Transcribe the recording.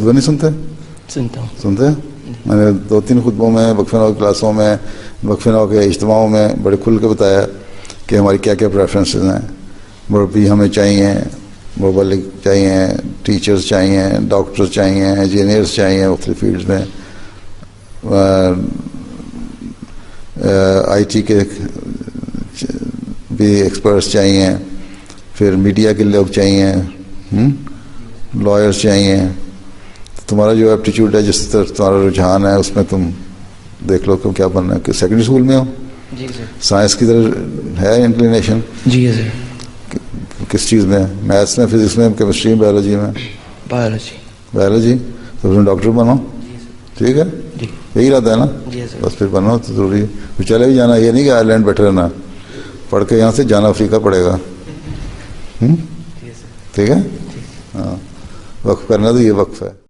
खुतबा नहीं सुनते? सुनता हूँ। सुनते हैं? मैंने 2-3 खुतबों में, वक्फे नौ क्लासों में, वक्फे नौ के इज्तिमाओं में बड़े खुल के बताया कि हमारी क्या क्या प्रेफरेंसेस हैं। मुरब्बी हमें चाहिए, मुबल्लिग चाहिए, टीचर्स चाहिए, डॉक्टर्स चाहिए, इंजीनियर्स चाहिए मुख्तलिफ फील्ड्स में, IT के भी एक्सपर्ट्स चाहिए, फिर मीडिया के लोग चाहिए, लॉयर्स चाहिए। तुम्हारा जो एप्टीट्यूड है, जिस तरह तुम्हारा रुझान है, उसमें तुम देख लो तुम क्या बनना है। कि सेकेंडरी स्कूल में हो? जी सर। साइंस की तरफ है इंक्लिनेशन? जी सर। किस चीज़ में? मैथ्स में, फिजिक्स में, केमिस्ट्री में, बायोलॉजी में? बायोलॉजी। तो तुम डॉक्टर बनो, ठीक है? जी। यही रहता है ना? जी सर। बस फिर बनो तो ज़रूरी है। फिर चले भी जाना, ये नहीं कि आयरलैंड बैठे रहना, पढ़ के यहाँ से जाना अफ्रीका पड़ेगा। ठीक है? हाँ, वक्फ करना तो ये वक्फ है।